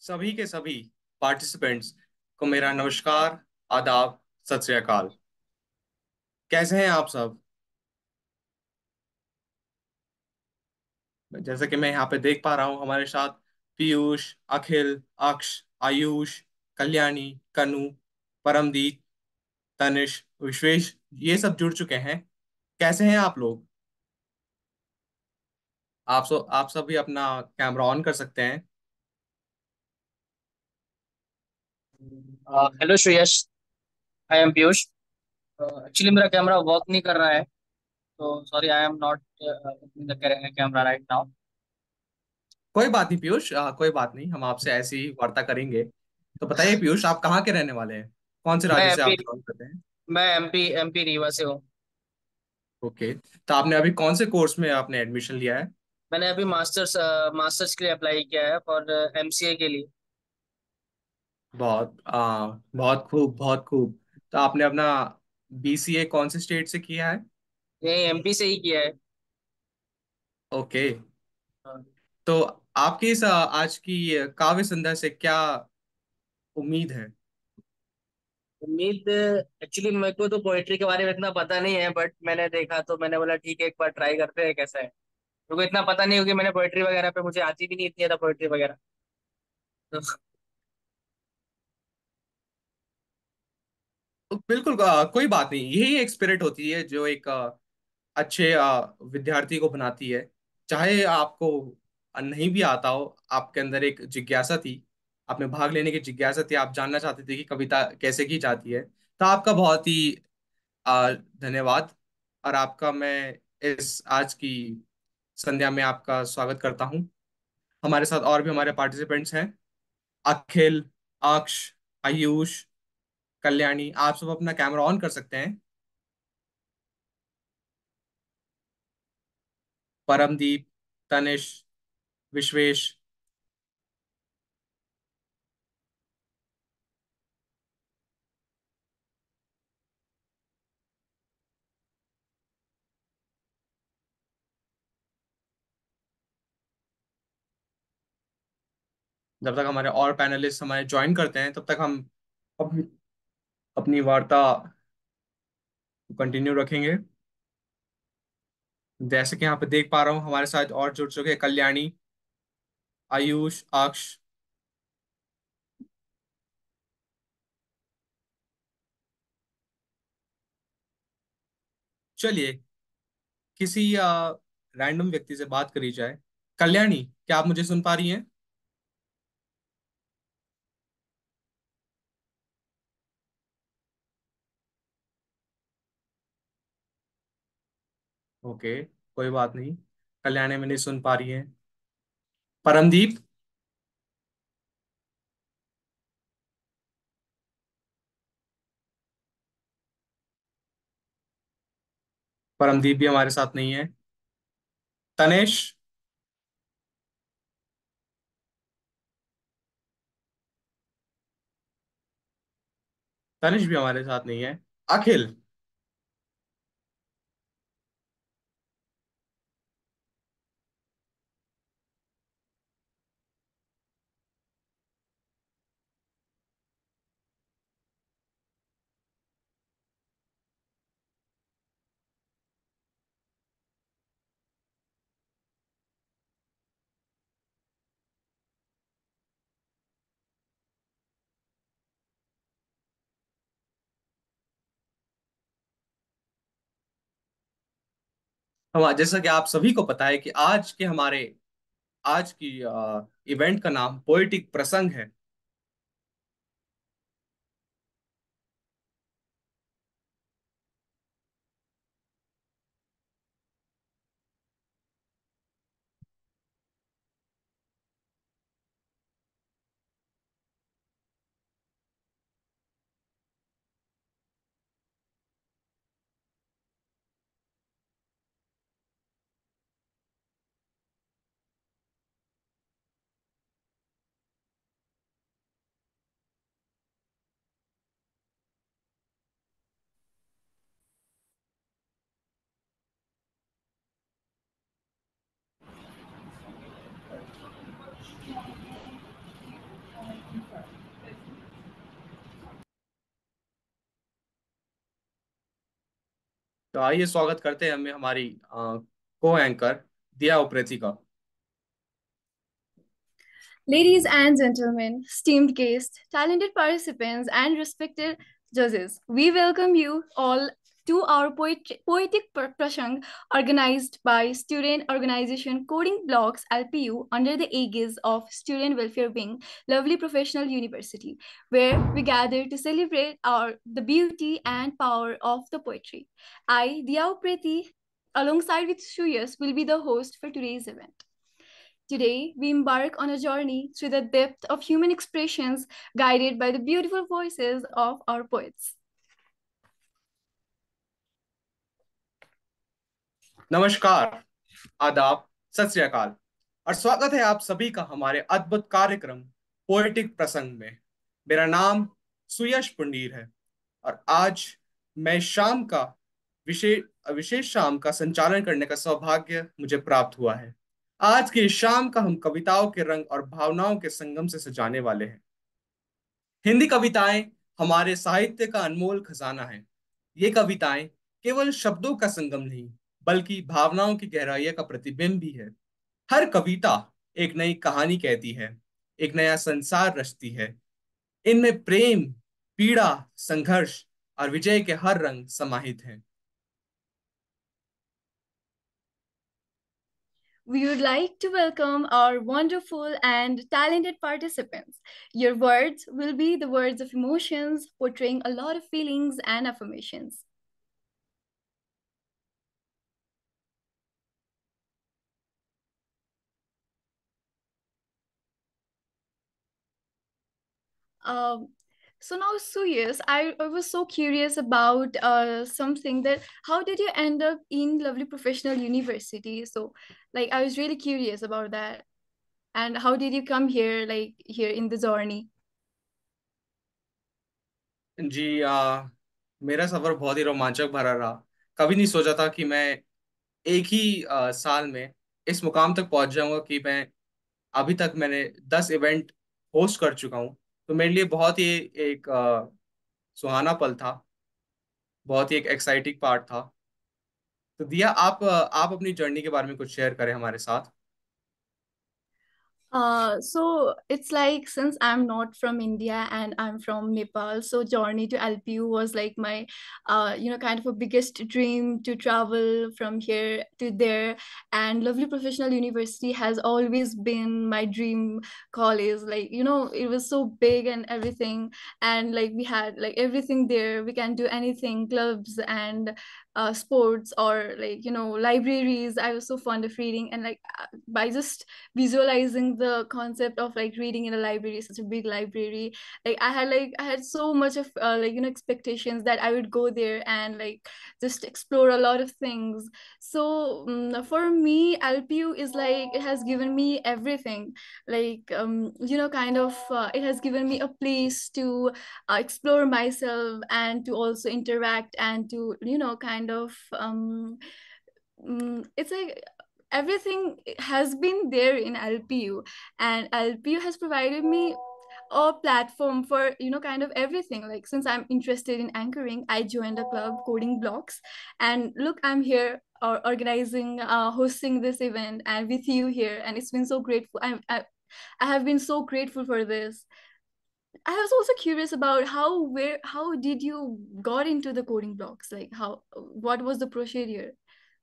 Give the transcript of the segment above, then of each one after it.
सभी के सभी पार्टिसिपेंट्स को मेरा नमस्कार, आदाब, सत श्री अकाल। कैसे हैं आप सब? जैसे कि मैं यहाँ पे देख पा रहा हूँ, हमारे साथ पीयूष, अखिल, अक्ष, आयुष, कल्याणी, कनु, परमदीप, तनिष, विश्वेश, ये सब जुड़ चुके हैं। कैसे हैं आप लोग? आप सब भी अपना कैमरा ऑन कर सकते हैं। Hello Shreyas. I am Piyush. Actually मेरा कैमरा वर्क नहीं कर रहा है, तो sorry, I am not opening the camera right now. कोई बात नहीं पीयूष, कोई बात नहीं, हम आपसे ऐसी ही वार्ता करेंगे। तो बताइए पीयूष, आप कहाँ के रहने वाले हैं? कौन से मैं राज्य से आप एमपी बिलोंग करते हैं? मैं एमपी रीवा से हूँ। ओके। तो आपने अभी कौन से कोर्स में आपने एडमिशन लिया है? मैंने अभी मास्टर्स के लिए अप्लाई किया है फॉर एमसीए के लिए। बहुत खूब, बहुत खूब। तो आपने अपना बीसीए कौन से स्टेट से किया है? ये एमपी से ही किया है। ओके। हाँ। तो आपकी इस आज की काव्य संध्या से क्या उम्मीद है? उम्मीद, एक्चुअली मेरे को तो पोएट्री के बारे में इतना पता नहीं है, बट मैंने देखा तो मैंने बोला ठीक है, एक बार ट्राई करते हैं कैसा है। क्योंकि इतना पता नहीं होगी, मैंने पोएट्री वगैरह पे मुझे आती भी नहीं इतनी ज्यादा पोएट्री वगैरह। तो तो बिल्कुल, कोई बात नहीं, यही एक स्पिरिट होती है जो एक अच्छे विद्यार्थी को बनाती है। चाहे आपको नहीं भी आता हो, आपके अंदर एक जिज्ञासा थी, आपने भाग लेने की जिज्ञासा थी, आप जानना चाहते थे कि कविता कैसे की जाती है। तो आपका बहुत ही धन्यवाद। और आपका मैं इस आज की संध्या में आपका स्वागत करता हूँ। हमारे साथ और भी हमारे पार्टिसिपेंट्स हैं। अखिल, अक्ष, आयुष, कल्याणी, आप सब अपना कैमरा ऑन कर सकते हैं। परमदीप, तनिष, विश्वेश। जब तक हमारे और पैनलिस्ट हमारे ज्वाइन करते हैं, तब तक हम अपनी अपनी वार्ता कंटिन्यू रखेंगे। जैसे कि यहाँ पे देख पा रहा हूँ, हमारे साथ और जुड़ चुके हैं कल्याणी, आयुष, अक्ष। चलिए, किसी रैंडम व्यक्ति से बात करी जाए। कल्याणी, क्या आप मुझे सुन पा रही हैं? ओके, कोई बात नहीं, कल्याणी में नहीं सुन पा रही है। परमदीप। परमदीप भी हमारे साथ नहीं है। तनेश। तनिष भी हमारे साथ नहीं है। अखिल। हम, जैसा कि आप सभी को पता है कि आज की इवेंट का नाम पोएटिक प्रसंग है। तो आइए स्वागत करते हैं हमें हमारी को एंकर दिया उप्रेती का। Ladies and gentlemen, esteemed guests, talented participants, and respected judges, we welcome you all to our poetic prashang organized by student organization Coding Blocks LPU under the aegis of Student Welfare Wing, Lovely Professional University, where we gather to celebrate the beauty and power of the poetry. I, Diya Preti, alongside with Shuyas, will be the host for today's event. Today, we embark on a journey through the depth of human expressions guided by the beautiful voices of our poets. नमस्कार, आदाब, सत श्री अकाल और स्वागत है आप सभी का हमारे अद्भुत कार्यक्रम पोएटिक प्रसंग में। मेरा नाम सुयश पुंडीर है और आज मैं शाम का विशेष विशेष शाम का संचालन करने का सौभाग्य मुझे प्राप्त हुआ है। आज की इस शाम का हम कविताओं के रंग और भावनाओं के संगम से सजाने वाले हैं। हिंदी कविताएं हमारे साहित्य का अनमोल खजाना है। ये कविताएं केवल शब्दों का संगम नहीं, बल्कि भावनाओं की गहराई का प्रतिबिंब भी है। हर कविता एक नई कहानी कहती है, एक नया संसार रचती है। इनमें प्रेम, पीड़ा, संघर्ष और विजय के हर रंग समाहित हैं। We would like to welcome our wonderful and talented participants. Your words will be the words of emotions, portraying a lot of feelings and affirmations. Um, so now, Suyas, I was so curious about something that how did you end up in Lovely Professional University? So, like, I was really curious about that. And how did you come here, like, here in the journey? जी, मेरा सफर बहुत ही रोमांचक भरा रहा। कभी नहीं सोचा था कि मैं एक ही साल में इस मुकाम तक पहुंच जाऊंगा कि मैं अभी तक मैंने 10 इवेंट होस्ट कर चुका हूं। तो मेरे लिए बहुत ही एक सुहाना पल था, बहुत ही एक एक्साइटिंग पार्ट था। तो दिया, आप अपनी जर्नी के बारे में कुछ शेयर करें हमारे साथ। So it's like since I'm not from India and I'm from Nepal, so journey to LPU was like my, kind of a biggest dream to travel from here to there. And Lovely Professional University has always been my dream college. Like, it was so big and everything. And like we had like everything there. We can do anything, clubs and sports or like, libraries. I was so fond of reading and like by just visualizing the concept of like reading in a library, such a big library, like I had so much of expectations that I would go there and like just explore a lot of things. So for me, LPU is like it has given me everything, like kind of it has given me a place to explore myself and to also interact and to kind of it's like everything has been there in LPU, and LPU has provided me a platform for kind of everything. Like since I'm interested in anchoring, I joined a club, Coding Blocks, and look, I'm here organizing, hosting this event, and with you here, and it's been so grateful. I have been so grateful for this. I was also curious about how did you got into the Coding Blocks? Like what was the procedure?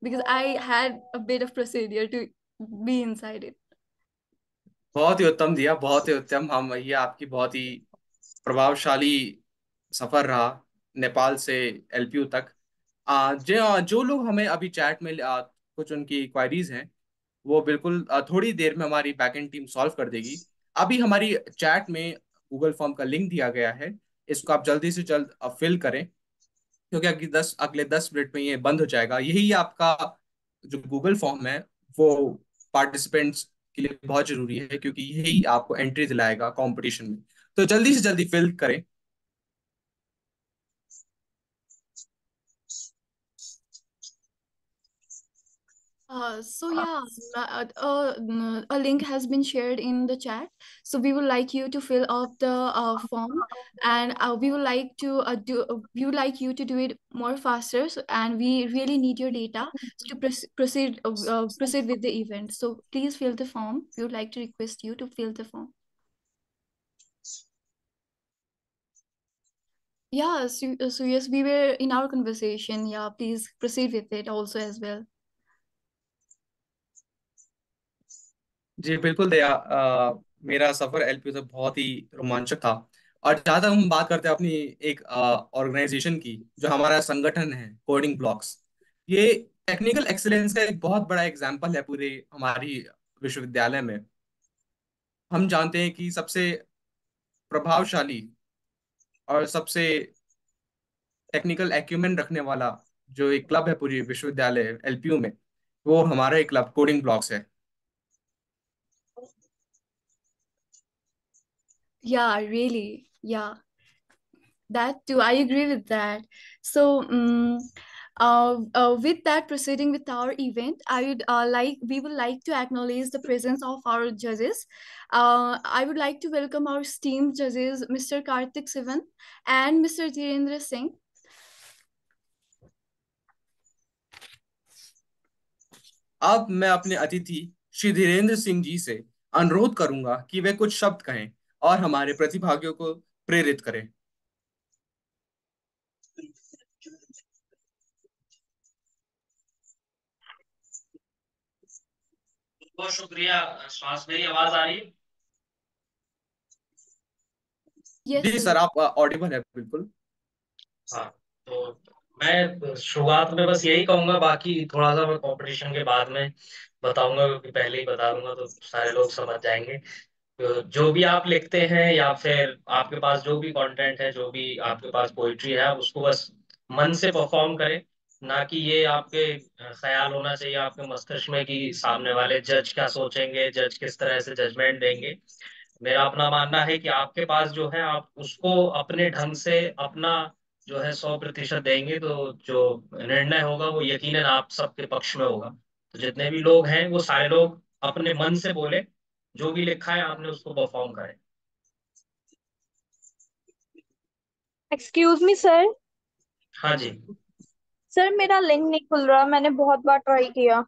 Because I had a bit of procedure to be inside it. बहुत ही उत्तम दिया, बहुत ही उत्तम। हम ये आपकी बहुत ही प्रभावशाली सफर रहा नेपाल से एलपीयू तक। जो लोग हमें अभी चैट में कुछ उनकी क्वायरीज हैं, वो बिल्कुल थोड़ी देर में हमारी बैकएंड टीम सॉल्व कर देगी। अभी हमारी चैट में गूगल फॉर्म का लिंक दिया गया है, इसको आप जल्दी से जल्द फिल करें, क्योंकि अगले 10 मिनट में ये बंद हो जाएगा। यही आपका जो गूगल फॉर्म है वो पार्टिसिपेंट्स के लिए बहुत जरूरी है, क्योंकि यही आपको एंट्री दिलाएगा कंपटीशन में। तो जल्दी से जल्दी फिल करें। So yeah, a link has been shared in the chat. So we would like you to fill up the form, and we would like you to do it more faster. So, and we really need your data to proceed with the event. So please fill the form. We would like to request you to fill the form. Yeah, so yes, we were in our conversation. Yeah, please proceed with it also as well. जी बिल्कुल दया, मेरा सफर LPU से बहुत ही रोमांचक था। और जहाँ तक हम बात करते हैं अपनी एक ऑर्गेनाइजेशन की, जो हमारा संगठन है कोडिंग ब्लॉक्स, ये टेक्निकल एक्सीलेंस का एक बहुत बड़ा एग्जाम्पल है पूरे हमारी विश्वविद्यालय में। हम जानते हैं कि सबसे प्रभावशाली और सबसे टेक्निकल एक्यूमेन रखने वाला जो एक क्लब है पूरी विश्वविद्यालय एलपीयू में, वो हमारा एक क्लब कोडिंग ब्लॉक्स है। Yeah, really. Yeah. That too, I agree with that. So, with that, proceeding with our event, we would like to acknowledge the presence of our judges. I would like to welcome our esteemed judges, Mr. Karthik Sivan and Mr. Dhirendra Singh. अब मैं अपने अतिथि श्री धीरेन्द्र सिंह जी से अनुरोध करूंगा कि वे कुछ शब्द कहें और हमारे प्रतिभागियों को प्रेरित करें। बहुत शुक्रिया। श्वास, मेरी आवाज आ रही है? Yes, जी sir. सर, आप ऑडिबल है बिल्कुल। हाँ, तो मैं शुरुआत में बस यही कहूंगा, बाकी थोड़ा सा मैं कंपटीशन के बाद में बताऊंगा, क्योंकि पहले ही बता दूंगा तो सारे लोग समझ जाएंगे। तो जो भी आप लिखते हैं या फिर आपके पास जो भी कंटेंट है, जो भी आपके पास पोइट्री है, आप उसको बस मन से परफॉर्म करें। ना कि ये आपके ख्याल होना चाहिए आपके मस्तिष्क में कि सामने वाले जज क्या सोचेंगे, जज किस तरह से जजमेंट देंगे। मेरा अपना मानना है कि आपके पास जो है, आप उसको अपने ढंग से अपना जो है 100% देंगे, तो जो निर्णय होगा वो यकीनन आप सबके पक्ष में होगा। तो जितने भी लोग हैं वो सारे लोग अपने मन से बोले, जो भी लिखा है आपने उसको परफॉर्म करें। Excuse me sir. हाँ जी। सर मेरा लिंक नहीं खुल रहा, मैंने बहुत बार ट्राई किया।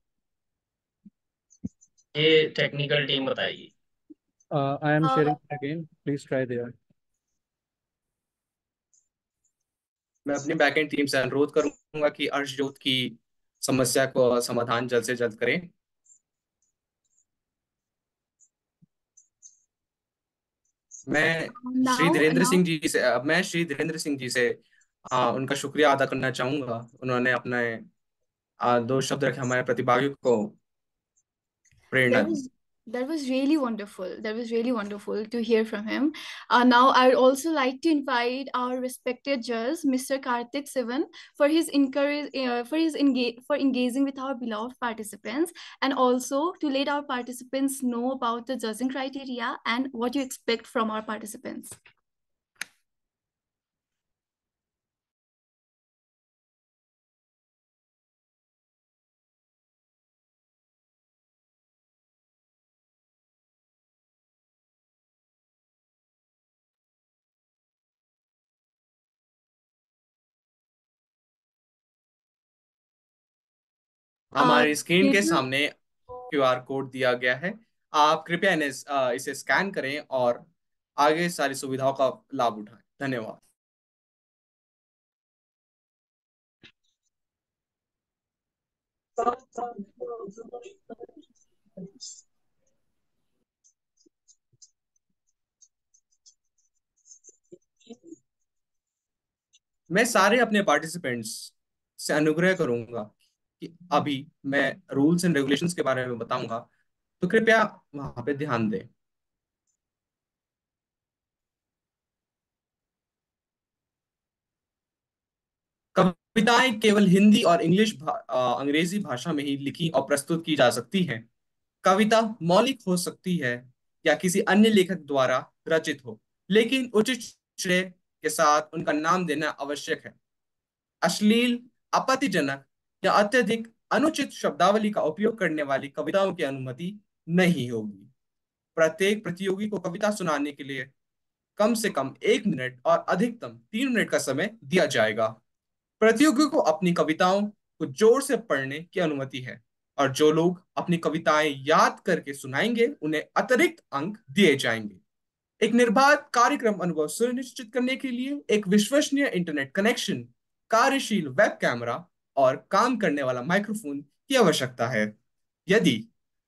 ये टेक्निकल टीम बताएगी। I am Uh, sharing it again. Please try there. मैं अपनी बैकएंड टीम से अनुरोध करूंगा कि अर्शजोत की समस्या को समाधान जल्द से जल्द करें। now, मैं श्री धीरेन्द्र सिंह जी से उनका शुक्रिया अदा करना चाहूंगा। उन्होंने अपने दो शब्द रखे हमारे प्रतिभागियों को प्रेरणा That the. was that was really wonderful. That was really wonderful to hear from him. Now, I would also like to invite our respected judge, Mr. Karthik Sivan, for his engaging with our beloved participants, and also to let our participants know about the judging criteria and what you expect from our participants. हमारी screen के Due to सामने QR code दिया गया है। आप कृपया इसे scan करें और आगे सारी सुविधाओं का लाभ उठाएं। धन्यवाद। मैं सारे अपने पार्टिसिपेंट्स से अनुग्रह करूंगा कि अभी मैं रूल्स एंड रेगुलेशंस के बारे में बताऊंगा, तो कृपया वहां पे ध्यान दें। कविताएं केवल हिंदी और अंग्रेजी भाषा में ही लिखी और प्रस्तुत की जा सकती हैं। कविता मौलिक हो सकती है या किसी अन्य लेखक द्वारा रचित हो, लेकिन उचित श्रेय के साथ उनका नाम देना आवश्यक है। अश्लील, आपत्तिजनक या अत्यधिक अनुचित शब्दावली का उपयोग करने वाली कविताओं की अनुमति नहीं होगी। प्रत्येक प्रतियोगी को कविता सुनाने के लिए कम से कम 1 मिनट और अधिकतम 3 मिनट का समय दिया जाएगा। प्रतियोगियों को अपनी कविताओं को जोर से पढ़ने की अनुमति है, और जो लोग अपनी कविताएं याद करके सुनाएंगे उन्हें अतिरिक्त अंक दिए जाएंगे। एक निर्बाध कार्यक्रम अनुभव सुनिश्चित करने के लिए एक विश्वसनीय इंटरनेट कनेक्शन, कार्यशील वेब कैमरा और काम करने वाला माइक्रोफोन की आवश्यकता है। यदि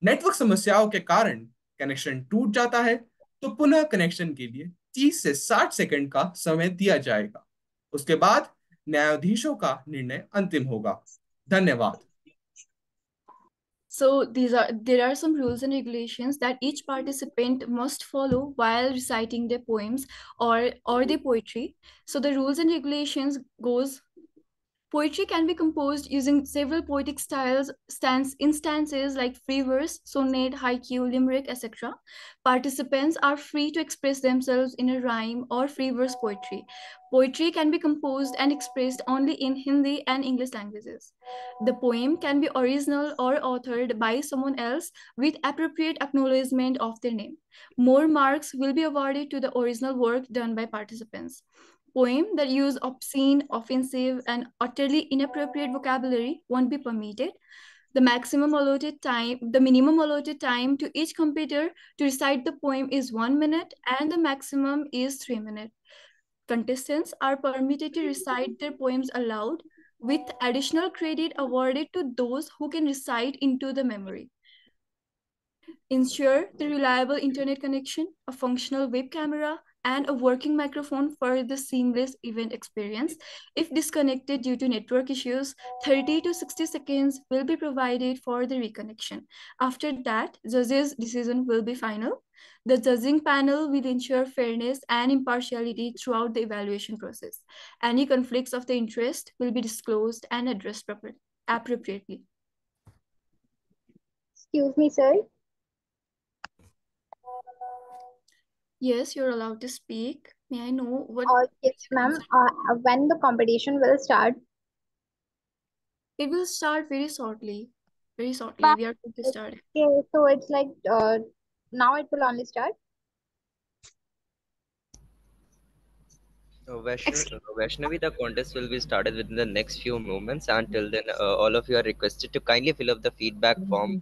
नेटवर्क समस्याओं के कारण कनेक्शन टूट जाता है तो पुनः कनेक्शन के लिए 30 से 60 सेकंड का समय दिया जाएगा। उसके बाद न्यायाधीशों का निर्णय अंतिम होगा। धन्यवाद। So there are some rules and regulations that each participant must follow while reciting their poems or their poetry. So the rules and regulations goes: poetry can be composed using several poetic styles, instances like free verse, sonnet, haiku, limerick, etc. Participants are free to express themselves in a rhyme or free verse poetry. Poetry can be composed and expressed only in Hindi and English languages. The poem can be original or authored by someone else with appropriate acknowledgement of their name. More marks will be awarded to the original work done by participants. Poem that use obscene, offensive, and utterly inappropriate vocabulary won't be permitted. The minimum allotted time to each competitor to recite the poem is 1 minute, and the maximum is 3 minutes. Contestants are permitted to recite their poems aloud, with additional credit awarded to those who can recite into the memory. Ensure the reliable internet connection, a functional web camera, and a working microphone for the seamless event experience. If disconnected due to network issues, 30 to 60 seconds will be provided for the reconnection. After that, judges' decision will be final. The judging panel will ensure fairness and impartiality throughout the evaluation process. Any conflicts of the interest will be disclosed and addressed appropriately. Excuse me, sir. Yes, you're allowed to speak. May I know what? Yes, ma'am. When the competition will start? It will start very shortly. Very shortly. But We are going to start. okay, so it's like now it will only start. Vaishnavi, the contest will be started within the next few moments. Until then, all of you are requested to kindly fill up the feedback form.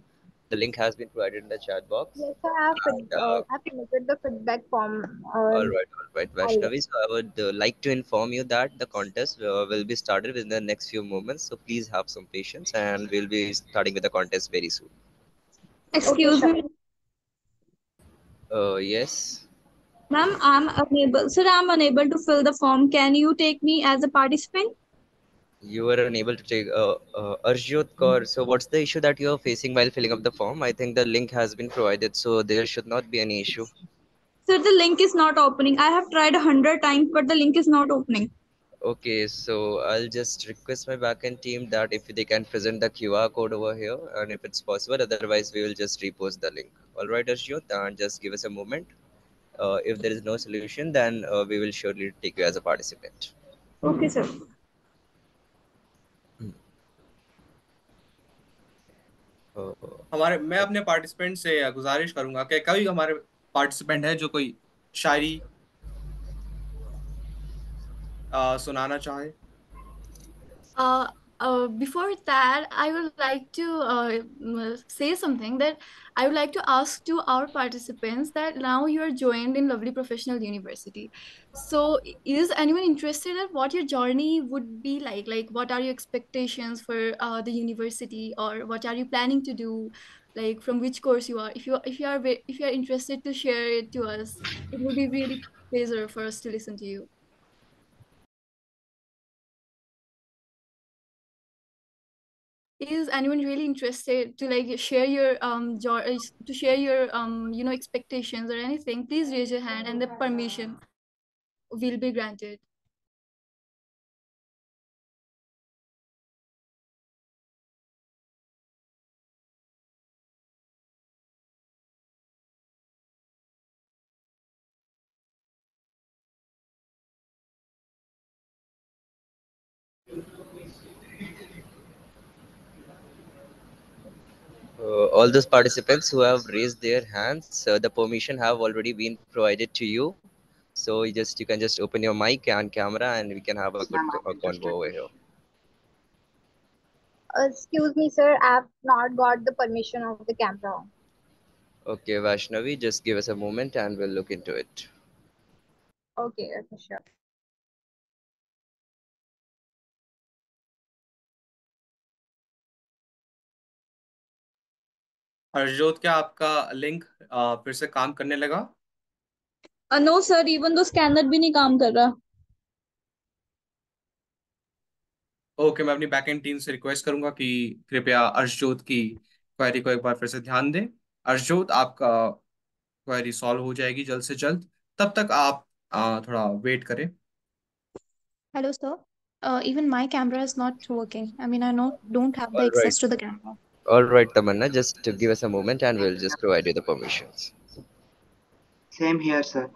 The link has been provided in the chat box. Yes, sir. And, I've submitted the feedback form. all right, Vaishnavi. So I would like to inform you that the contest will be started within the next few moments. So please have some patience, and we'll be starting with the contest very soon. Excuse me, Yes. ma'am. I'm unable to fill the form. Can you take me as a participant? You were unable to take Arjot Kaur. So what's the issue that you're facing while filling up the form? I think the link has been provided, so there should not be any issue. Sir, the link is not opening. I have tried 100 times, but the link is not opening. Okay, so I'll just request my backend team that if they can present the QR code over here, and if it's possible, otherwise we will just repost the link. All right, Arjot, and just give us a moment. If there is no solution, then we will surely take you as a participant. Okay, sir. Uh, मैं अपने participant से गुजारिश करूंगा कि कोई हमारे participant है जो कोई शायरी सुनाना चाहे। Uh, Before that, I would like to say something, that I would like to ask to our participants that now you are joined in Lovely Professional University. So, is anyone interested in what your journey would be like? Like, what are your expectations for the university, or what are you planning to do? Like, from which course you are? If you are interested to share it to us, it would be really pleasure for us to listen to you. Is anyone really interested to like share your to share your expectations or anything? Please raise your hand and the permission will be granted. all those participants who have raised their hands, the permission have already been provided to you. So you can just open your mic and camera, and we can have a Yes, good ma'am, I'm convo interested. over here. Excuse me, sir. I've not got the permission of the camera. Okay, Vaishnavi, just give us a moment, and we'll look into it. Okay, okay, sure. हर्षजोत, क्या आपका link फिर से काम करने लगा? No sir, even तो scanner भी नहीं काम कर रहा। ओके, मैं अपनी बैकएंड टीम से रिक्वेस्ट करूंगा कि कृपया अर्शजोत की क्वेरी को एक बार फिर से ध्यान दें। अर्शजोत, आपका क्वेरी सॉल्व हो जाएगी जल्द से जल्द। तब तक आप थोड़ा वेट करें। Hello, sir. Even my camera is not working. I mean, I don't have the All right. access to the camera. All right, Tamanna, just to give us a moment, and we'll just provide you the permissions. Same here, sir.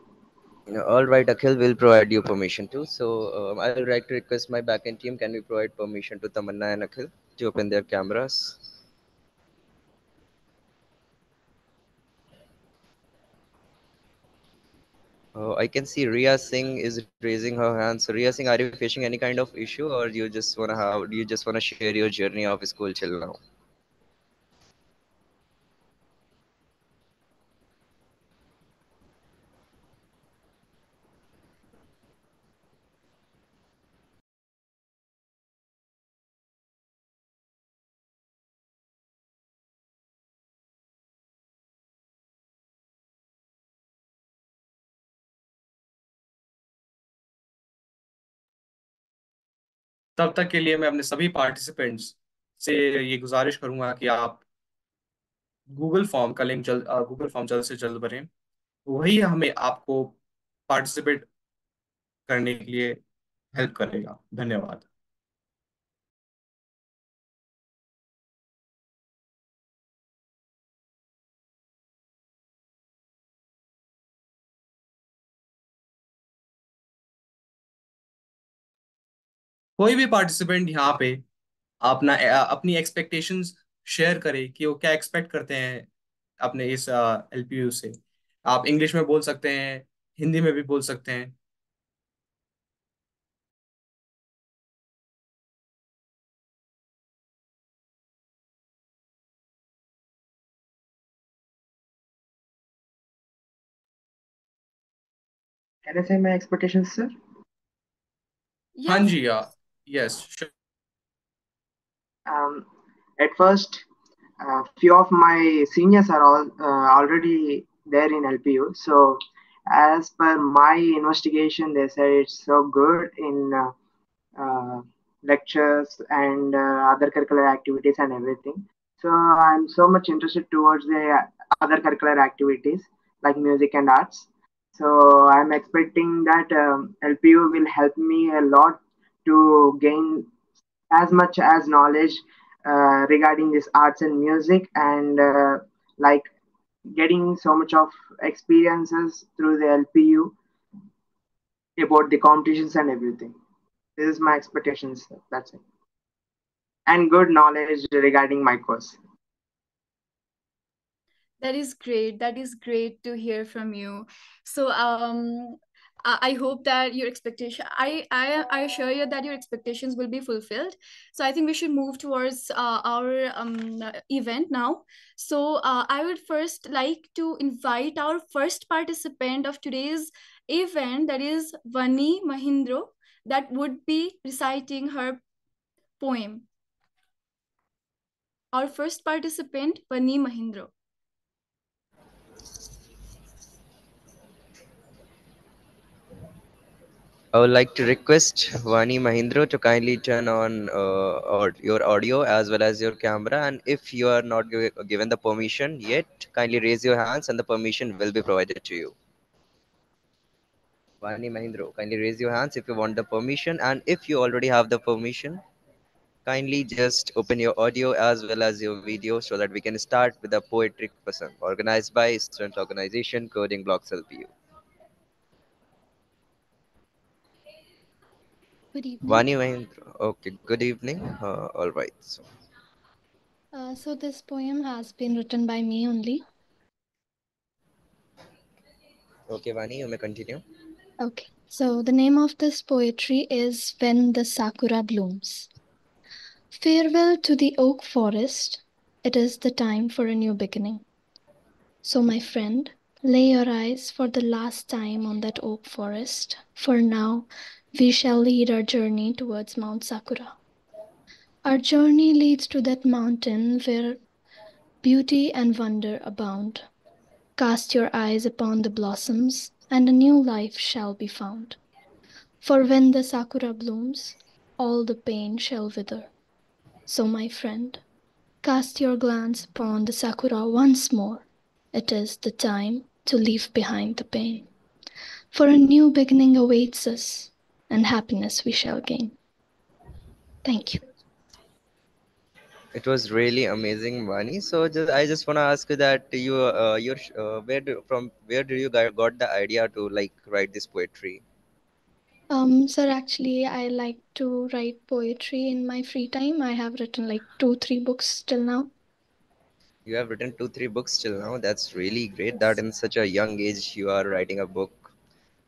All right, Akhil will provide you permission too. So I would like to request my backend team. Can we provide permission to Tamanna and Akhil to open their cameras? I can see Riya Singh is raising her hand. So Riya Singh, are you facing any kind of issue, or do you just wanna share your journey of school till now? तब तक के लिए मैं अपने सभी participants से ये गुजारिश करूंगा कि आप गूगल फॉर्म जल्द से जल्द भरें। वही हमें आपको पार्टिसिपेट करने के लिए हेल्प करेगा। धन्यवाद। कोई भी पार्टिसिपेंट यहाँ पे अपनी एक्सपेक्टेशंस शेयर करे कि वो क्या एक्सपेक्ट करते हैं अपने इस एलपीयू से। आप इंग्लिश में बोल सकते हैं, हिंदी में भी बोल सकते हैं। Can I say my expectations, sir? हाँ Yes. जी, yes. Um, at first, few of my seniors are all already there in LPU. So, as per my investigation, they said it's so good in lectures and other curricular activities and everything. So, I'm so much interested towards the other curricular activities like music and arts. So, I'm expecting that LPU will help me a lot to gain as much as knowledge regarding this arts and music and like getting so much of experiences through the LPU about the competitions and everything. This is my expectations. That's it. And good knowledge regarding my course. That is great. That is great to hear from you. So, I hope that your expectation, I assure you that your expectations will be fulfilled. So I think we should move towards our event now. So I would first like to invite our first participant of today's event, that is Vani Mahindro, that would be reciting her poem. Our first participant, Vani Mahindro. I would like to request Vani Mahindra to kindly turn on your audio as well as your camera. And if you are not given the permission yet, kindly raise your hands and the permission will be provided to you. Vani Mahindra, kindly raise your hands if you want the permission. And if you already have the permission, kindly just open your audio as well as your video so that we can start with the poetry question organized by student organization Coding Blocks LPU. Good evening. Vani Mahindra, okay, good evening. All right. So, So this poem has been written by me only. Okay, Vani, you may continue. Okay. So the name of this poetry is When the Sakura Blooms. Farewell to the oak forest. It is the time for a new beginning. So, my friend, lay your eyes for the last time on that oak forest, for now we shall lead our journey towards Mount Sakura. Our journey leads to that mountain where beauty and wonder abound. Cast your eyes upon the blossoms, and a new life shall be found. For when the Sakura blooms, all the pain shall wither. So, my friend, cast your glance upon the Sakura once more. It is the time to leave behind the pain. For a new beginning awaits us, and happiness we shall gain. Thank you. It was really amazing, Vani. So I just want to ask you that from where do you got the idea to like write this poetry? Sir, actually, I like to write poetry in my free time. I have written like 2, 3 books till now. You have written 2, 3 books till now. That's really great that Yes. in such a young age you are writing a book.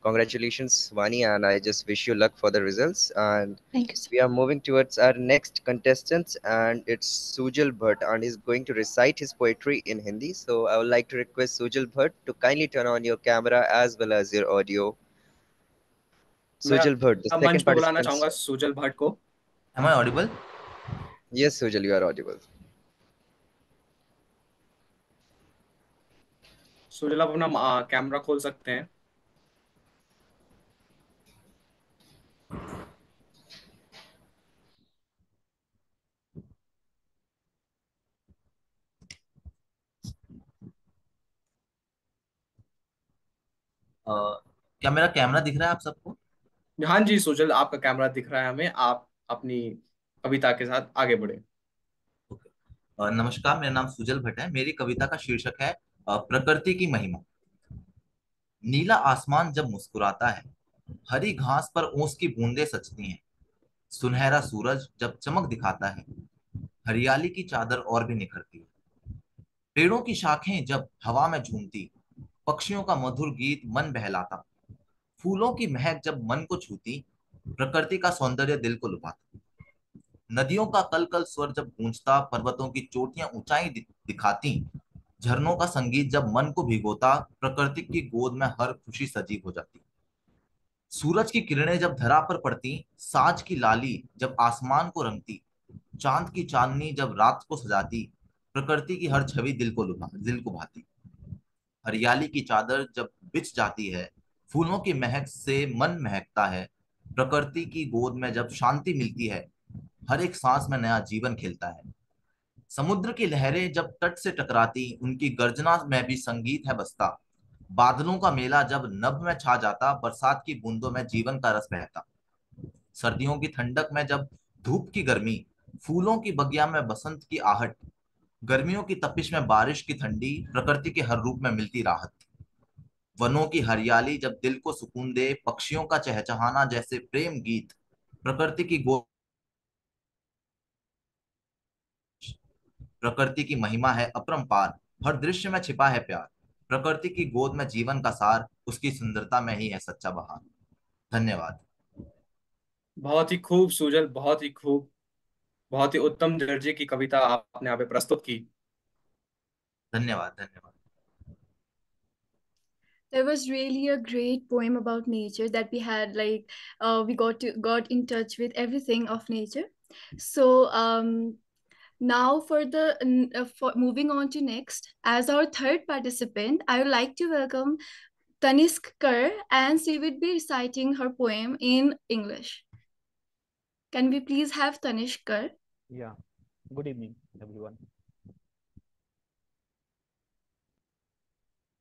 Congratulations, Vani, and I just wish you luck for the results. And Thank you, sir. we are moving towards our next contestant, and it's Sujal Bhatt, and he's going to recite his poetry in Hindi. So I would like to request Sujal Bhatt to kindly turn on your camera as well as your audio. मैं Sujal Bhatt, the मंच second पे बुलाना participant. चाहूंगा सुजल भट्ट को। Am I audible? Yes, Sujal, you are audible. Sujal, आप अपना camera खोल सकते हैं। क्या मेरा कैमरा दिख रहा है आप सबको? हाँ जी सुजल, आपका कैमरा दिख रहा है हमें। आप अपनी कविता के साथ आगे बढ़े। नमस्कार, मेरा नाम सुजल भट्ट है। मेरी कविता का शीर्षक है प्रकृति की महिमा। नीला आसमान जब मुस्कुराता है, हरी घास पर ओस की बूंदें सजती हैं। सुनहरा सूरज जब चमक दिखाता है, हरियाली की चादर और भी निखरती है। पेड़ों की शाखें जब हवा में झूमती, पक्षियों का मधुर गीत मन बहलाता, फूलों की महक जब मन को छूती, प्रकृति का सौंदर्य दिल को लुभाता। नदियों का कल कल स्वर जब गूंजता, पर्वतों की चोटियां ऊंचाई दिखाती, झरनों का संगीत जब मन को भिगोता, प्रकृति की गोद में हर खुशी सजीव हो जाती। सूरज की किरणें जब धरा पर पड़ती, साज की लाली जब आसमान को रंगती, चांद की चांदनी जब रात को सजाती, प्रकृति की हर छवि दिल को भाती। हरियाली की चादर जब बिछ जाती है, फूलों की महक से मन महकता है, प्रकृति की गोद में जब शांति मिलती है, हर एक सांस में नया जीवन खिलता है। समुद्र की लहरें जब तट से टकराती, उनकी गर्जना में भी संगीत है बसता। बादलों का मेला जब नभ में छा जाता, बरसात की बूंदों में जीवन का रस बहता। सर्दियों की ठंडक में जब धूप की गर्मी, फूलों की बगिया में बसंत की आहट, गर्मियों की तपिश में बारिश की ठंडी, प्रकृति के हर रूप में मिलती राहत। वनों की हरियाली जब दिल को सुकून दे, पक्षियों का चहचहाना जैसे प्रेम गीत, प्रकृति की गो प्रकृति की महिमा है अपरंपार, हर दृश्य में छिपा है प्यार। प्रकृति की गोद में जीवन का सार, उसकी सुंदरता में ही है सच्चा बहार। धन्यवाद। बहुत ही खूब सुजल, बहुत ही खूब। बहुत ही उत्तम दर्जे की कविता आपने यहाँ पे प्रस्तुत की। धन्यवाद धन्यवाद। There was really a great poem about nature that we had, like we got in touch with everything of nature. So now for moving on to next, as our third participant, I would like to welcome Tanisk Kar, and she would be reciting her poem in English. Can we please have Tanish Kar? Yeah. Good evening, everyone.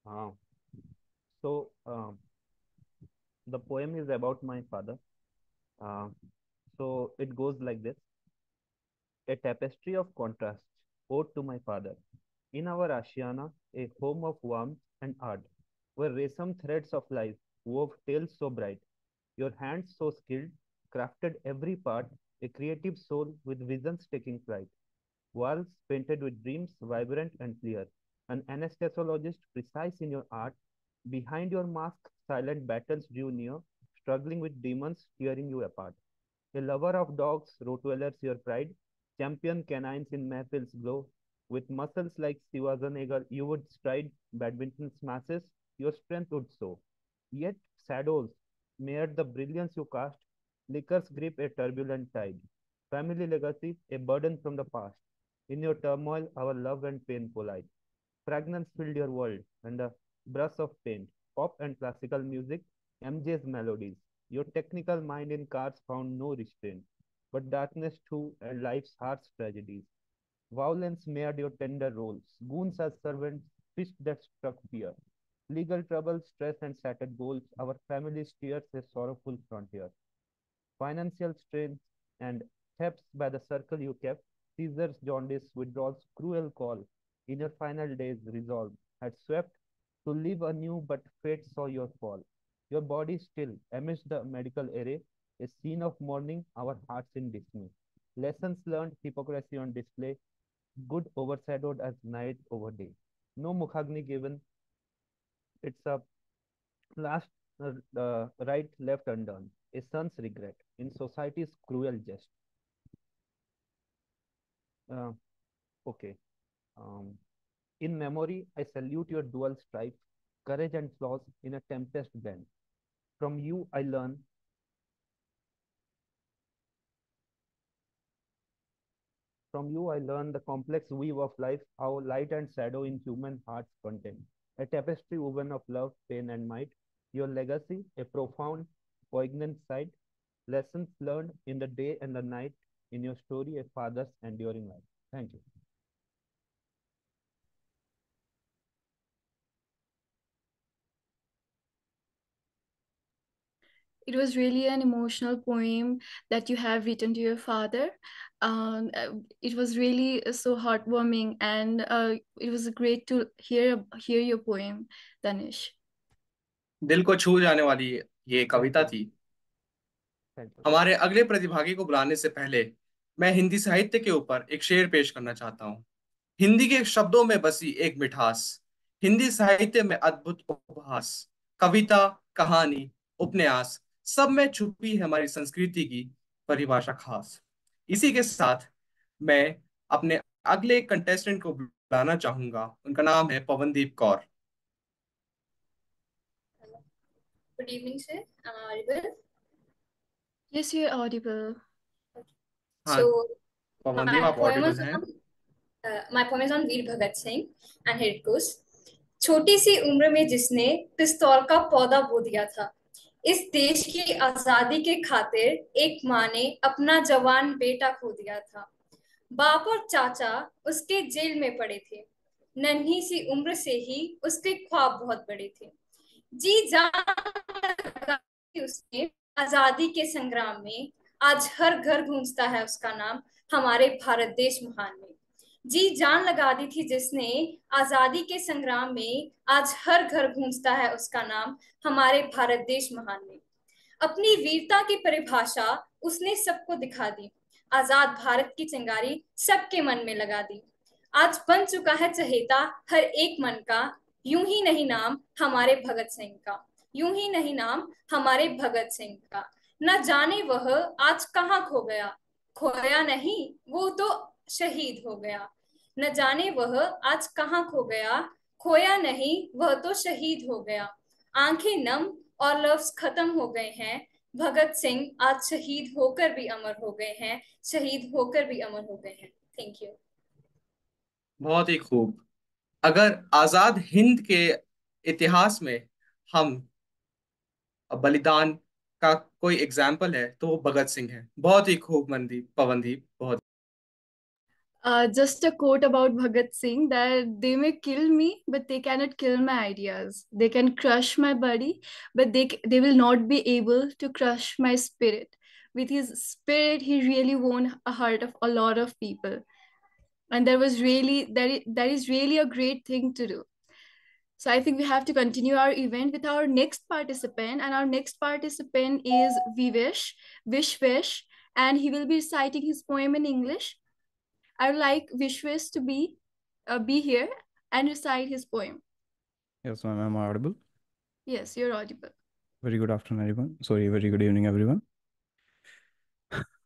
Uh, so the poem is about my father. Uh, so it goes like this: a tapestry of contrasts, ode to my father. In our Ashiana, a home of warmth and art, where resum threads of life wove tales so bright. Your hands so skilled, crafted every part, a creative soul with visions taking flight. Walls painted with dreams, vibrant and clear. An anesthesiologist precise in your art. Behind your mask, silent battles drew near, struggling with demons tearing you apart. A lover of dogs, Rottweilers your pride, champion canines in Mahfil's glow. With muscles like Schwarzenegger, you would stride badminton smashes, your strength would show. Yet shadows smeared the brilliance you cast, liquor's grip a turbulent tide. Family legacy, a burden from the past. In your turmoil, our love and pain collide. Fragrance filled your world, and a brush of paint, pop and classical music, MJ's melodies. Your technical mind in cars found no restraint, but darkness too and life's harsh tragedies. Violence made your tender roles, goons as servants, fists that struck fear. Legal trouble, stress, and shattered goals, our family's tears a sorrowful frontier. Financial strain and thefts by the circle you kept, Caesar's jaundice, withdrawal's cruel call, in your final days resolved, had swept to live anew, but fate saw your fall. Your body still, amidst the medical array, a scene of mourning, our hearts in dismay. Lessons learned, hypocrisy on display, good overshadowed as night over day. No Mukhagni given, it's a last right left undone, a son's regret in society's cruel jest. Uh, okay. Um, in memory, I salute your dual stripe, courage and flaws in a tempest blend. From you, I learn. From you, I learn the complex weave of life, how light and shadow in human hearts contain. A tapestry woven of love, pain, and might. Your legacy, a profound, poignant sight. Lessons learned in the day and the night. In your story, a father's enduring life. Thank you. It was really an emotional poem that you have written to your father. It was really so heartwarming, and it was great to hear your poem, Danish. दिल को छू जाने वाली ये कविता थी। Thank you. हमारे अगले प्रतिभागी को बुलाने से पहले मैं हिंदी साहित्य के ऊपर एक शेर पेश करना चाहता हूँ। हिंदी के शब्दों में बसी एक मिठास, हिंदी साहित्य में अद्भुत उपहास, कविता, कहानी, उपन्यास, सब में छुपी है हमारी संस्कृति की परिभाषा खास। इसी के साथ मैं अपने अगले कंटेस्टेंट को बुलाना चाहूंगा। उनका नाम है Pawandeep Kaur. Good evening, sir. Am I audible? Yes, you're audible. हाँ, So पवनदीप my आप poem ऑडिबल is हैं। my poem is on Veer Bhagat Singh, and here it goes. छोटी सी उम्र में जिसने पिस्तौल का पौधा बो दिया था, इस देश की आजादी के खातिर एक माँ ने अपना जवान बेटा खो दिया था। बाप और चाचा उसके जेल में पड़े थे, नन्ही सी उम्र से ही उसके ख्वाब बहुत बड़े थे। जी जान उसने आजादी के संग्राम में, आज हर घर गूंजता है उसका नाम हमारे भारत देश महान में। जी जान लगा दी थी जिसने आजादी के संग्राम में, आज हर घर गूंजता है उसका नाम हमारे भारत देश महान में। अपनी वीरता की परिभाषा उसने सबको दिखा दी, आजाद भारत की चिंगारी सबके मन में लगा दी। आज बन चुका है चहेता हर एक मन का, यूं ही नहीं नाम हमारे भगत सिंह का, यूं ही नहीं नाम हमारे भगत सिंह का। न जाने वह आज कहाँ खो गया, खोया नहीं वो तो शहीद हो गया। न जाने वह आज कहाँ खो गया, खोया नहीं वह तो शहीद हो गया। आंखें नम और लफ्ज खत्म हो गए हैं, भगत सिंह आज शहीद होकर भी अमर हो गए हैं, शहीद होकर भी अमर हो गए हैं। Thank you. बहुत ही खूब। अगर आजाद हिंद के इतिहास में हम बलिदान का कोई एग्जाम्पल है तो वो भगत सिंह है। बहुत ही खूब मनदीप, पवनदीप, बहुत। Just a quote about Bhagat Singh, that they may kill me, but they cannot kill my ideas. They can crush my body, but they will not be able to crush my spirit. With his spirit, he really won a heart of a lot of people, and that is really a great thing to do. So I think we have to continue our event with our next participant, and our next participant is Vishwesh, and he will be reciting his poem in English. I would like Vishwas to be here and recite his poem. Yes, ma'am, am I audible? Yes, you're audible. Very good afternoon, everyone. Sorry, very good evening, everyone.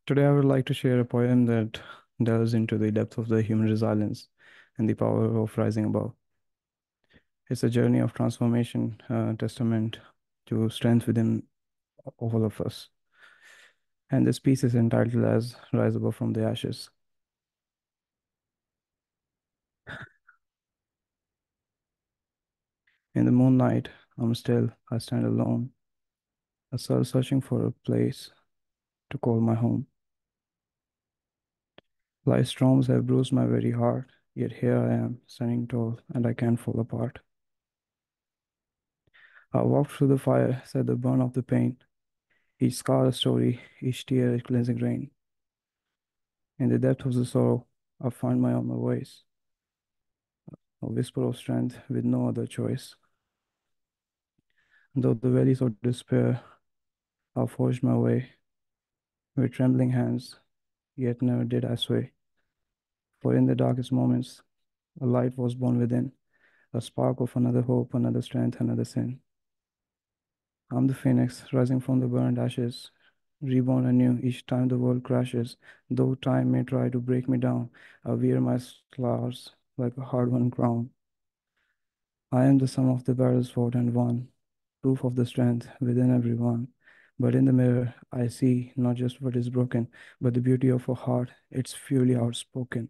Today, I would like to share a poem that delves into the depth of the human resilience and the power of rising above. It's a journey of transformation, testament to strength within all of us. And this piece is entitled as Rise Above from the Ashes. In the moonlight, I'm still, I stand alone, a soul searching for a place to call my home. Life's storms have bruised my very heart, yet here I am, standing tall, and I can't fall apart. I walked through the fire, said the burn of the pain, each scar a story, each tear a cleansing rain. In the depth of the sorrow, I find my own voice, a whisper of strength with no other choice. Though the valleys of despair, I forged my way with trembling hands, yet never did I sway. For in the darkest moments, a light was born within, a spark of another hope, another strength, another sin. I'm the phoenix rising from the burned ashes, reborn anew each time the world crashes. Though time may try to break me down, I wear my scars like a hard-won crown. I am the sum of the battles fought and won, proof of the strength within everyone. But in the mirror, I see not just what is broken, but the beauty of a heart, it's purely outspoken.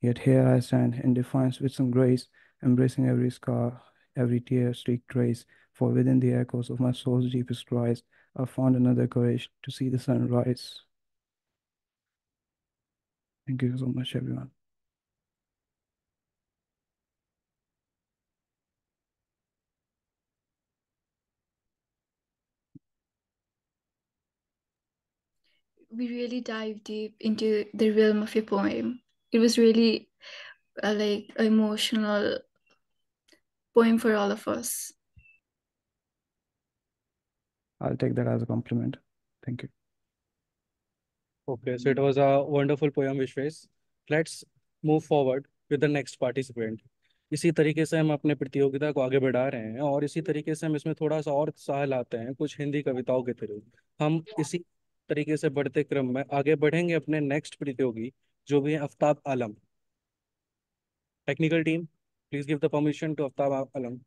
Yet here I stand in defiance with some grace, embracing every scar, every tear streaked trace. For within the echoes of my soul's deepest cries, I found another courage to see the sun rise. Thank you so much, everyone. We really dive deep into the realm of your poem. It was really like an emotional poem for all of us. I'll take that as a compliment. Thank you. Okay, so it was a wonderful poem, Vishwesh. Let's move forward with the next participant. इसी तरीके से हम अपने प्रतियोगिता को आगे बढ़ा रहे हैं और इसी तरीके से हम इसमें थोड़ा सा और उत्साह लाते हैं कुछ हिंदी कविताओं के थ्रू। हम इसी तरीके से बढ़ते क्रम में आगे बढ़ेंगे अपने नेक्स्ट प्रतियोगी जो भी है Aftab Alam. Technical team, please give the permission to Aftab Alam.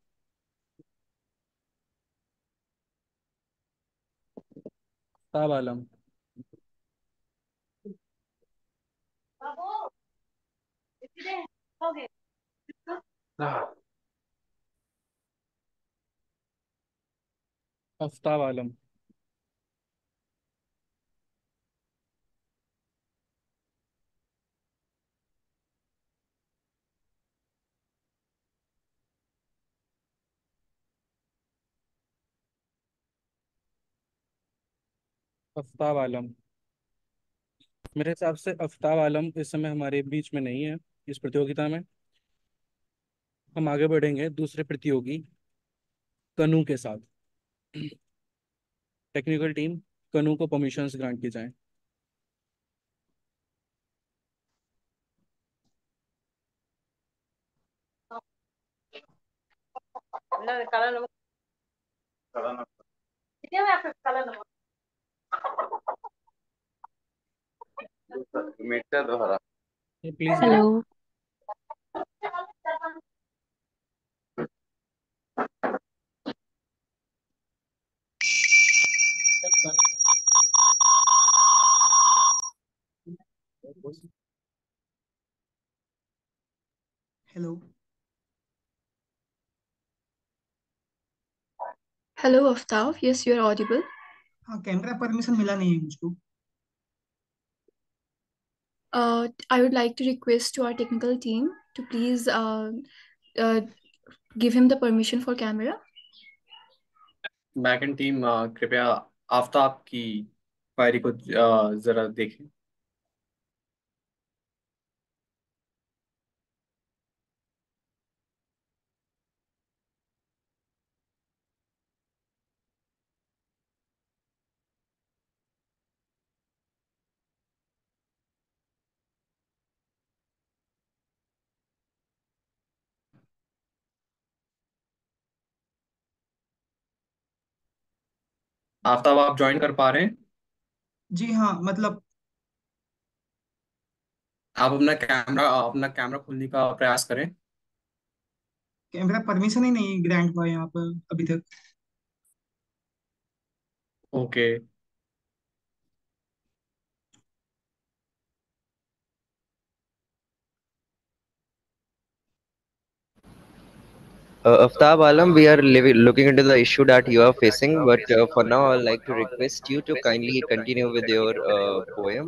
Aftab Alam. Aftab Alam. Aftab Alam. मेरे हिसाब से आफ्ताब आलम इस समय हमारे बीच में नहीं है इस प्रतियोगिता में। हम आगे बढ़ेंगे दूसरे प्रतियोगी कनू के साथ। टेक्निकल टीम, कनू को परमिशंस ग्रांट की जाए। Please hello. Hello. Hello, Aftab. Yes, you're audible. हाँ, कैमरा परमिशन मिला नहीं है मुझको। I would like to request to our technical team to please uh, give him the permission for camera. Backend team कृपया आफ्ताब की query को जरा देखें। आफ्ताब, आप ज्वाइन कर पा रहे हैं? जी हाँ, मतलब आप अपना कैमरा खोलने का प्रयास करें। कैमरा परमिशन ही नहीं ग्रांट हुआ यहाँ पर अभी तक। Okay. Aftab Alam, we are looking into the issue that you are facing, but for now, I'd like to request you to kindly continue with your poem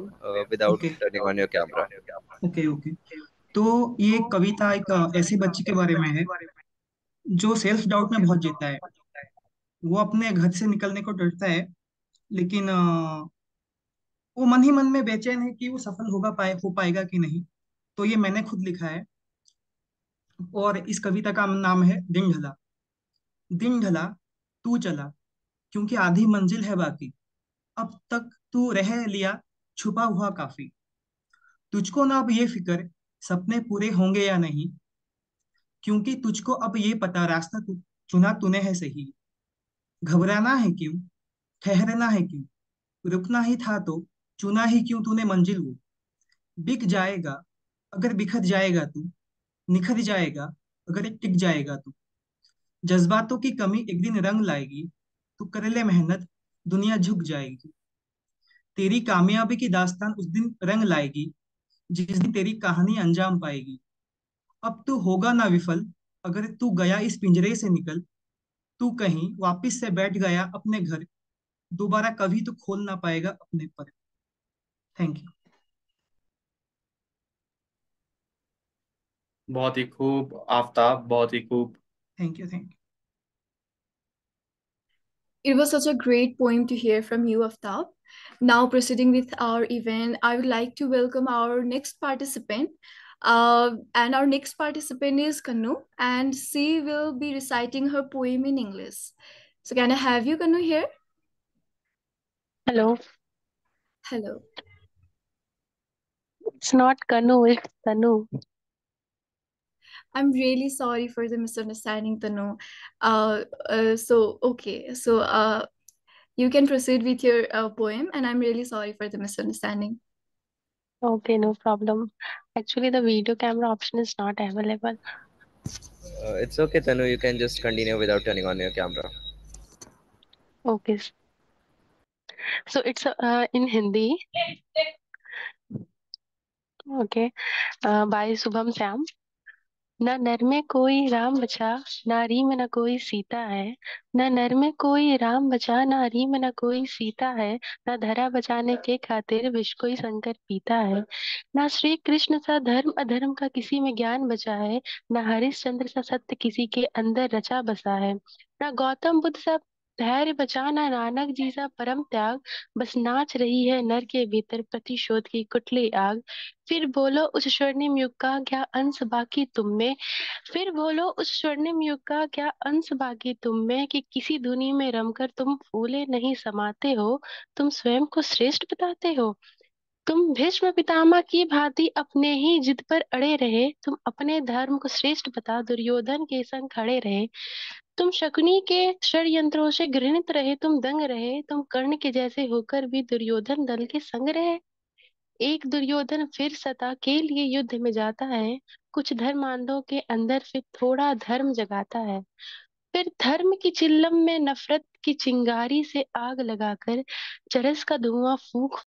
without okay turning on your camera. Okay okay. तो ये कविता एक ऐसी बच्ची के बारे में है जो सेल्फ डाउट में बहुत जीता है। वो अपने घर से निकलने को डरता है, लेकिन वो मन ही मन में बेचैन है कि वो सफल हो पाएगा कि नहीं। तो ये मैंने खुद लिखा है, और इस कविता का नाम है दिन ढला। दिन ढला, तू चला, क्योंकि आधी मंजिल है बाकी। अब तक तू रह लिया छुपा हुआ काफी। तुझको ना अब ये फिक्र सपने पूरे होंगे या नहीं, क्योंकि तुझको अब ये पता रास्ता चुना तूने है सही। घबराना है क्यों, ठहरना है क्यों, रुकना ही था तो चुना ही क्यों तूने मंजिल वो। बिक जाएगा अगर बिखर जाएगा तू, निखर जाएगा अगर टिक जाएगा तू। जज्बातों की कमी एक दिन रंग लाएगी, तू कर ले मेहनत दुनिया झुक जाएगी। तेरी कामयाबी की दास्तान उस दिन रंग लाएगी, जिस दिन तेरी कहानी अंजाम पाएगी। अब तू होगा ना विफल अगर तू गया इस पिंजरे से निकल। तू कहीं वापिस से बैठ गया अपने घर, दोबारा कभी तो खोल ना पाएगा अपने पर। Thank you. बहुत ही खूब आफ्ताब, बहुत ही खूब। Thank you. Thank you. It was such a great poem to hear from you, Aftab. Now, proceeding with our event, I would like to welcome our next participant. And our next participant is Kanu, and she will be reciting her poem in English. So, can I have you, Kanu, here? Hello. Hello. It's not Kanu, it's Tanu. I'm really sorry for the misunderstanding, Tanu. So you can proceed with your poem, and I'm really sorry for the misunderstanding. Okay, no problem. Actually, the video camera option is not available. It's okay, Tanu. You can just continue without turning on your camera. Okay. So it's in Hindi. Okay. By Subham Sam. न नर में कोई राम बचा, ना रीम न कोई सीता है। न नर में कोई राम बचा, ना रीम न कोई सीता है। न धरा बचाने के खातिर विष कोई शंकर पीता है। ना श्री कृष्ण सा धर्म अधर्म का किसी में ज्ञान बचा है। न हरिश्चंद्र सा सत्य किसी के अंदर रचा बसा है। ना गौतम बुद्ध सा धैर्य बचा, ना नानक जी सा परम त्याग। बस नाच रही है नर के भीतर प्रतिशोध की कुटली आग। फिर बोलो उस स्वर्णिम युग का क्या अंश बाकी तुम में। फिर बोलो उस स्वर्णिम युग का क्या अंश बाकी तुम में, कि किसी धुनी में रमकर तुम फूले नहीं समाते हो। तुम स्वयं को श्रेष्ठ बताते हो। तुम भीष्म पितामह की भांति अपने ही जिद पर अड़े रहे। तुम अपने धर्म को श्रेष्ठ बता दुर्योधन के संग खड़े रहे। तुम शकुनी के षड्यंत्रों से घृणित रहे, तुम दंग रहे। तुम कर्ण के जैसे होकर भी दुर्योधन दल के संग रहे। एक दुर्योधन फिर सता के लिए युद्ध में जाता है। कुछ धर्मांधों के अंदर फिर थोड़ा धर्म जगाता है। फिर धर्म की चिल्लम में नफरत की चिंगारी से आग लगाकर चरस का धुआं फूंक